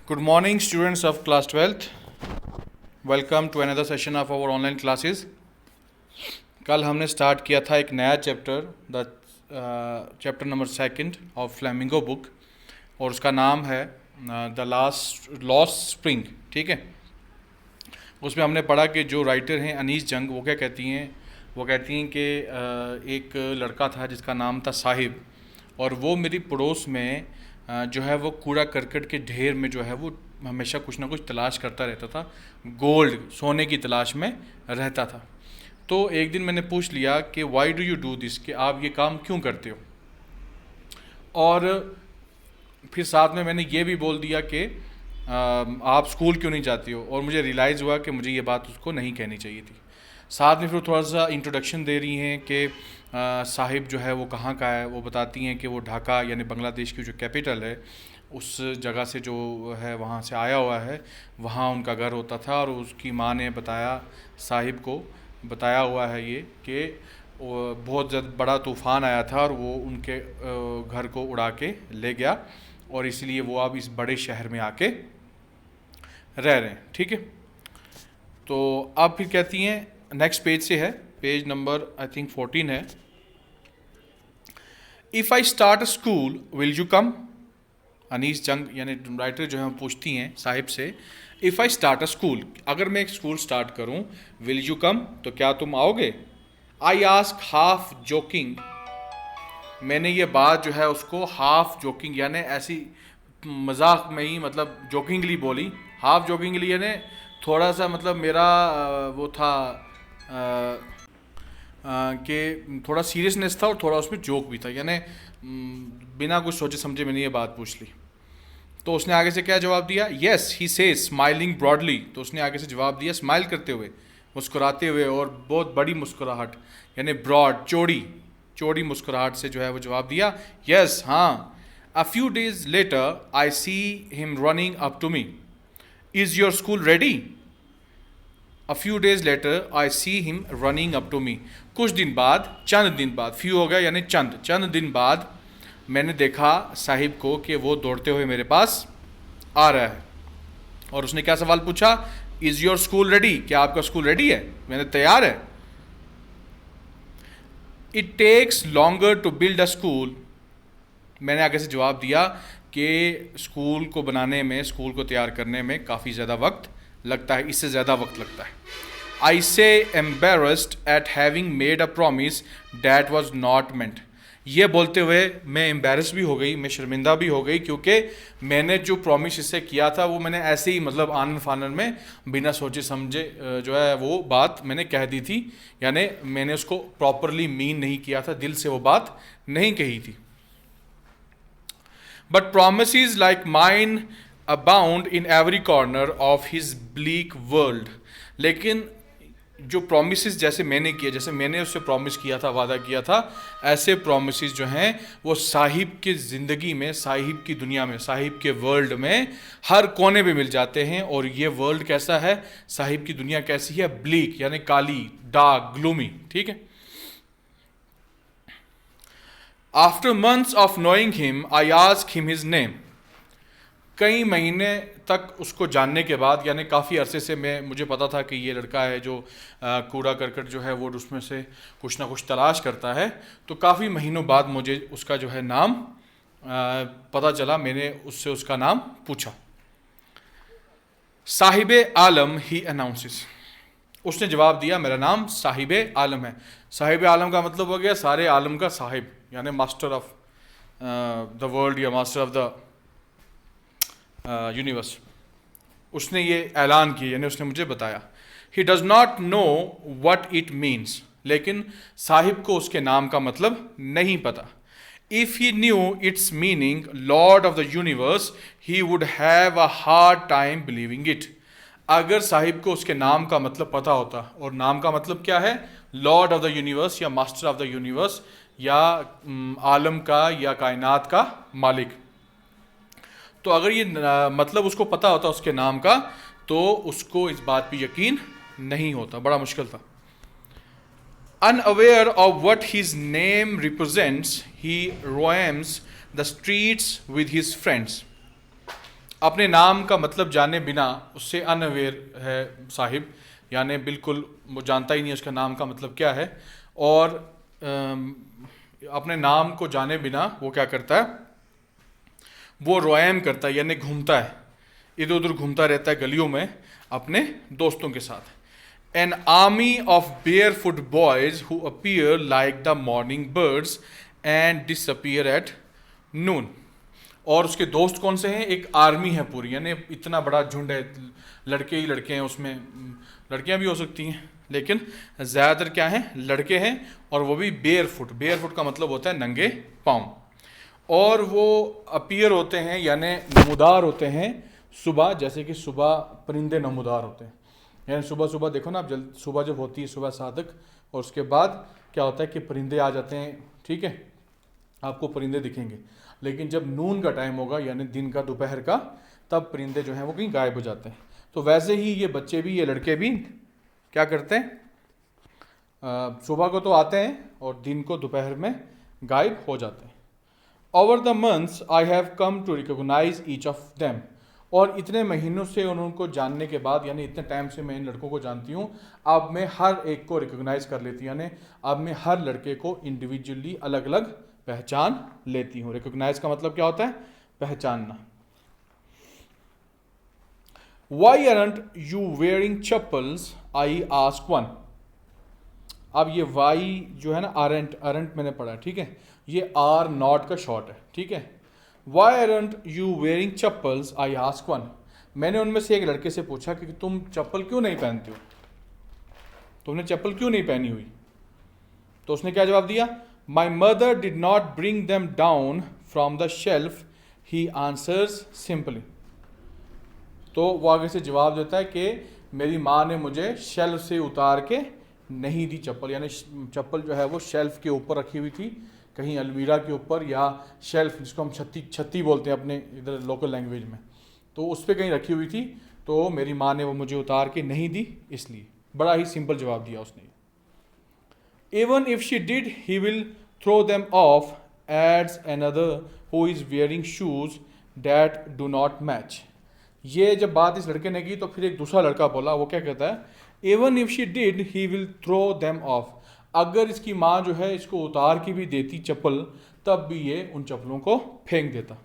Good morning, students of class 12th. Welcome to another session of our online classes. कल हमने start किया था एक नया chapter, the chapter number 2 of flamingo book, और उसका नाम है द लॉस्ट स्प्रिंग. ठीक है, उसमें हमने पढ़ा कि जो राइटर हैं अनीस जंग, वो क्या कहती हैं. वो कहती हैं कि एक लड़का था जिसका नाम था साहिब, और वो मेरी पड़ोस में जो है वो कूड़ा करकट के ढेर में जो है वो हमेशा कुछ ना कुछ तलाश करता रहता था. गोल्ड, सोने की तलाश में रहता था. तो एक दिन मैंने पूछ लिया कि why do you do this, कि आप ये काम क्यों करते हो. और फिर साथ में मैंने ये भी बोल दिया कि आप स्कूल क्यों नहीं जाती हो. और मुझे रियलाइज़ हुआ कि मुझे ये बात उसको नहीं कहनी चाहिए थी. साथ में फिर थोड़ा सा इंट्रोडक्शन दे रही हैं कि साहिब जो है वो कहाँ का है. वो बताती हैं कि वो ढाका यानी बांग्लादेश की जो कैपिटल है उस जगह से जो है वहाँ से आया हुआ है, वहाँ उनका घर होता था. और उसकी माँ ने बताया, साहिब को बताया हुआ है ये कि बहुत बड़ा तूफ़ान आया था और वो उनके घर को उड़ा के ले गया, और इसलिए वो अब इस बड़े शहर में आके रह रहे हैं. ठीक है, तो अब फिर कहती हैं, नेक्स्ट पेज से है, पेज नंबर आई थिंक 14 है. If I start a school will you come. Anees Jung यानी राइटर जो है पूछती हैं साहिब से, if I start a school, अगर मैं एक स्कूल स्टार्ट करूं, विल यू कम, तो क्या तुम आओगे. आई आस्क हाफ जोकिंग, मैंने ये बात जो है उसको हाफ जोकिंग यानी ऐसी मजाक में ही, मतलब जोकिंगली बोली. हाफ जोकिंगली यानी थोड़ा सा, मतलब मेरा वो था कि थोड़ा सीरियसनेस था और थोड़ा उसमें जोक भी था, यानी बिना कुछ सोचे समझे मैंने ये बात पूछ ली. तो उसने आगे से क्या जवाब दिया, येस ही से स्माइलिंग ब्रॉडली. तो उसने आगे से जवाब दिया स्माइल करते हुए, मुस्कुराते हुए, और बहुत बड़ी मुस्कुराहट यानी ब्रॉड, चौड़ी मुस्कुराहट से जो है वो जवाब दिया, येस हाँ. A few days later I see him running up to me, is your school ready. A few days later I see him running up to me, कुछ दिन बाद, चंद दिन बाद, फ्यू हो गया यानी चंद दिन बाद मैंने देखा साहिब को कि वो दौड़ते हुए मेरे पास आ रहा है. और उसने क्या सवाल पूछा, इज़ योर स्कूल रेडी, क्या आपका स्कूल रेडी है, मैंने तैयार है. It takes longer to build a school, मैंने आगे से जवाब दिया कि स्कूल को बनाने में, स्कूल को तैयार करने में काफ़ी ज़्यादा वक्त लगता है, इससे ज़्यादा वक्त लगता है. आई से embarrassed eight having made a promise that was not meant, ये बोलते हुए मैं एम्बेरस भी हो गई, मैं शर्मिंदा भी हो गई, क्योंकि मैंने जो प्रॉमिस इससे किया था वो मैंने ऐसे ही, मतलब आनन फानन में बिना सोचे समझे जो है वो बात मैंने कह दी थी, यानी मैंने उसको प्रॉपरली मीन नहीं किया था, दिल से वो बात नहीं कही थी. But promises like mine abound in every corner of his bleak world, लेकिन जो प्रोमिस जैसे मैंने किए, जैसे मैंने उससे प्रॉमिस किया था, वादा किया था, ऐसे प्रोमिस जो हैं वो साहिब की ज़िंदगी में, साहिब की दुनिया में, साहिब के वर्ल्ड में हर कोने पे मिल जाते हैं. और ये वर्ल्ड कैसा है, साहिब की दुनिया कैसी है, ब्लीक यानी काली, डार्क, ग्लूमी. ठीक है. After months of knowing him I ask him his name, कई महीने तक उसको जानने के बाद, यानी काफ़ी अरसे से मुझे पता था कि ये लड़का है जो कूड़ा करकट जो है वो उसमें से कुछ ना कुछ तलाश करता है. तो काफ़ी महीनों बाद मुझे उसका जो है नाम पता चला, मैंने उससे उसका नाम पूछा. साहिबे आलम ही अनाउंसेस, उसने जवाब दिया मेरा नाम साहिबे आलम है. साहिबे आलम का मतलब हो गया सारे आलम का साहिब, यानी मास्टर ऑफ द वर्ल्ड या मास्टर ऑफ द यूनिवर्स. उसने ये ऐलान किया, यानी उसने मुझे बताया. He does not know what it means, लेकिन साहिब को उसके नाम का मतलब नहीं पता. If he new it's meaning, Lord of the universe, he would have a hard time believing it. अगर साहिब को उसके नाम का मतलब पता होता, और नाम का मतलब क्या है, लॉर्ड ऑफ द यूनिवर्स या मास्टर ऑफ द यूनिवर्स, या आलम का या कायनात का मालिक, तो अगर ये मतलब उसको पता होता उसके नाम का, तो उसको इस बात पे यकीन नहीं होता, बड़ा मुश्किल था. Unaware of what his name represents, he roams the streets with his friends. अपने नाम का मतलब जाने बिना उससे अनअवेयर है साहिब, यानी बिल्कुल वो जानता ही नहीं उसका नाम का मतलब क्या है। और अपने नाम को जाने बिना वो क्या करता है, वो रोएम करता है, यानी घूमता है, इधर उधर घूमता रहता है गलियों में अपने दोस्तों के साथ। An army of bear foot boys who appear like the morning birds and disappear at noon. और उसके दोस्त कौन से हैं, एक आर्मी है पूरी, यानी इतना बड़ा झुंड है, लड़के ही लड़के हैं उसमें, लड़कियां भी हो सकती हैं लेकिन ज़्यादातर क्या हैं, लड़के हैं, और वो भी बेयर फुट। बेयर फुट का मतलब होता है नंगे पाँव। और वो अपीयर होते हैं यानी नमूदार होते हैं सुबह, जैसे कि सुबह परिंदे नमूदार होते हैं, यानी सुबह सुबह देखो ना आप, जल्द सुबह जब होती है सुबह सादक, और उसके बाद क्या होता है कि परिंदे आ जाते हैं, ठीक है, आपको परिंदे दिखेंगे। लेकिन जब नून का टाइम होगा यानी दिन का, दोपहर का, तब परिंदे जो हैं वो कहीं गायब हो जाते हैं। तो वैसे ही ये बच्चे भी, ये लड़के भी क्या करते हैं, सुबह को तो आते हैं और दिन को दोपहर में गायब हो जाते हैं। Over the months I have come to recognize each of them. और इतने महीनों से उनको जानने के बाद, यानी इतने टाइम से मैं इन लड़कों को जानती हूँ, अब मैं हर एक को रिकोगनाइज कर लेती हूँ, यानी अब मैं हर लड़के को इंडिविजुअली अलग अलग पहचान लेती हूँ। रिकोगनाइज का मतलब क्या होता है, पहचानना। Why aren't you wearing chappals I ask one. अब ये वाई जो है ना, आरंट, आरंट मैंने पढ़ा, ठीक है, ये आर नॉट का शॉर्ट है, ठीक है। Why aren't you wearing chappals I ask one. मैंने उनमें से एक लड़के से पूछा कि तुम चप्पल क्यों नहीं पहनते हो, तुमने चप्पल क्यों नहीं पहनी हुई। तो उसने क्या जवाब दिया, my mother did not bring them down from the shelf, he answers simply. तो वो आगे से जवाब देता है कि मेरी माँ ने मुझे शेल्फ से उतार के नहीं दी चप्पल, यानी चप्पल जो है वो शेल्फ के ऊपर रखी हुई थी, कहीं अलमीरा के ऊपर, या शेल्फ जिसको हम छत्ती बोलते हैं अपने इधर लोकल लैंग्वेज में, तो उस पर कहीं रखी हुई थी, तो मेरी माँ ने वो मुझे उतार के नहीं दी, इसलिए। बड़ा ही सिंपल जवाब दिया उसने। Even if she did, he will throw them off, adds another who is wearing shoes that do not match. ये जब बात इस लड़के ने की तो फिर एक दूसरा लड़का बोला, वो क्या कहता है, Even if she did, he will throw them off. अगर इसकी माँ जो है इसको उतार के भी देती चप्पल, तब भी ये उन चप्पलों को फेंक देता।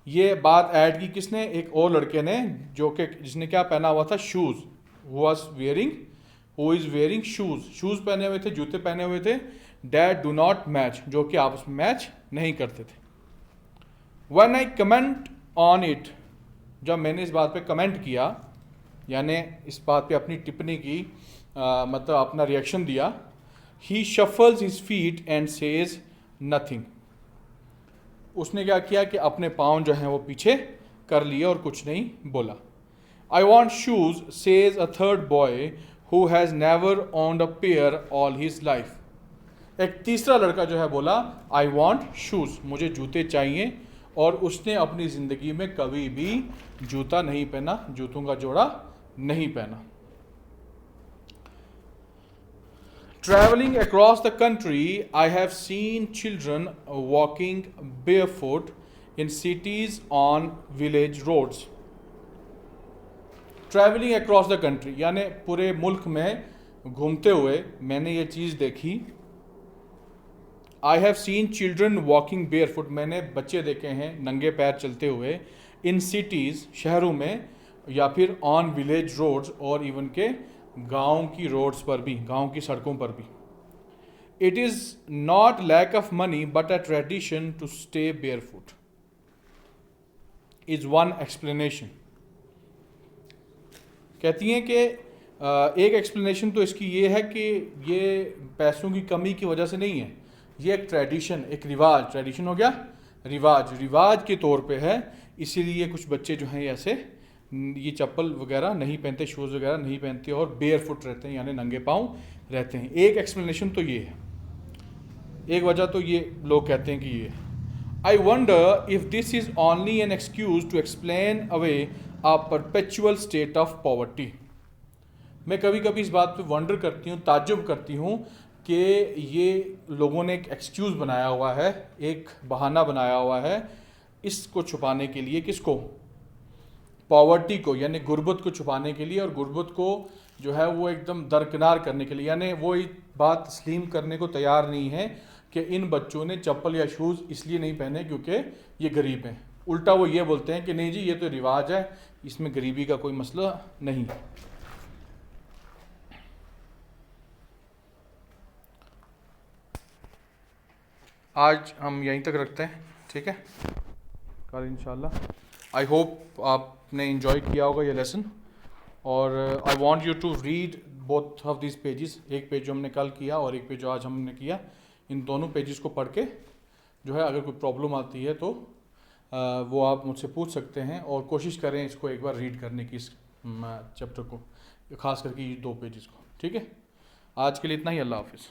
ये बात ऐड की किसने, एक और लड़के ने, जो कि जिसने क्या पहना हुआ था, shoes, who is wearing shoes, shoes पहने हुए थे, जूते पहने हुए थे, डैट डू नॉट मैच, जो कि आपस में मैच नहीं करते थे। When I comment on it, जब मैंने इस बात पे कमेंट किया, यानी इस बात पे अपनी टिप्पणी की, मतलब अपना रिएक्शन दिया, he shuffles his feet and says nothing. उसने क्या किया कि अपने पाँव जो हैं वो पीछे कर लिए और कुछ नहीं बोला। I want shoes says a third boy who has never owned a pair all his life. एक तीसरा लड़का जो है बोला, आई वॉन्ट शूज, मुझे जूते चाहिए, और उसने अपनी ज़िंदगी में कभी भी जूता नहीं पहना, जूतों का जोड़ा नहीं पहना। Traveling across the country, I have seen children walking barefoot in cities on village roads. Traveling across the country यानी पूरे मुल्क में घूमते हुए मैंने ये चीज़ देखी। I have seen children walking barefoot, मैंने बच्चे देखे हैं नंगे पैर चलते हुए, in cities, शहरों में, या फिर on village roads, और इवन के गाँव की रोड्स पर भी, गाँव की सड़कों पर भी। It is not lack of money but a tradition to stay barefoot is one explanation. कहती हैं कि एक एक्सप्लेनेशन तो इसकी ये है कि ये पैसों की कमी की वजह से नहीं है, ये एक ट्रेडिशन, एक रिवाज, ट्रेडिशन हो गया रिवाज के तौर पे है, इसीलिए कुछ बच्चे जो हैं ऐसे ये चप्पल वगैरह नहीं पहनते, शूज़ वगैरह नहीं पहनते और बेयर फुट रहते हैं, यानी नंगे पाँव रहते हैं। एक एक्सप्लेनेशन तो ये है, एक वजह तो ये लोग कहते हैं कि ये। I wonder if this is only an excuse to explain away a perpetual state of poverty. मैं कभी कभी इस बात पे वंडर करती हूँ, ताज्जुब करती हूँ कि ये लोगों ने एक एक्सक्यूज़ बनाया हुआ है, एक बहाना बनाया हुआ है इसको छुपाने के लिए, किसको, पॉवर्टी को यानी गुर्बत को छुपाने के लिए और गुर्बत को जो है वो एकदम दरकिनार करने के लिए, यानी वो ये बात तस्लीम करने को तैयार नहीं है कि इन बच्चों ने चप्पल या शूज़ इसलिए नहीं पहने क्योंकि ये गरीब हैं। उल्टा वो ये बोलते हैं कि नहीं जी ये तो रिवाज है, इसमें गरीबी का कोई मसला नहीं। आज हम यहीं तक रखते हैं, ठीक है। कल इंशाल्लाह आई होप आपने इंजॉय किया होगा ये लेसन, और I want you to read both of this pages, एक पेज जो हमने कल किया और एक पेज जो आज हमने किया, इन दोनों पेजेस को पढ़ के जो है अगर कोई प्रॉब्लम आती है तो वो आप मुझसे पूछ सकते हैं, और कोशिश करें इसको एक बार रीड करने की, इस चैप्टर को, ख़ास करके ये 2 पेजेस को, ठीक है। आज के लिए इतना ही, अल्लाह हाफिज़।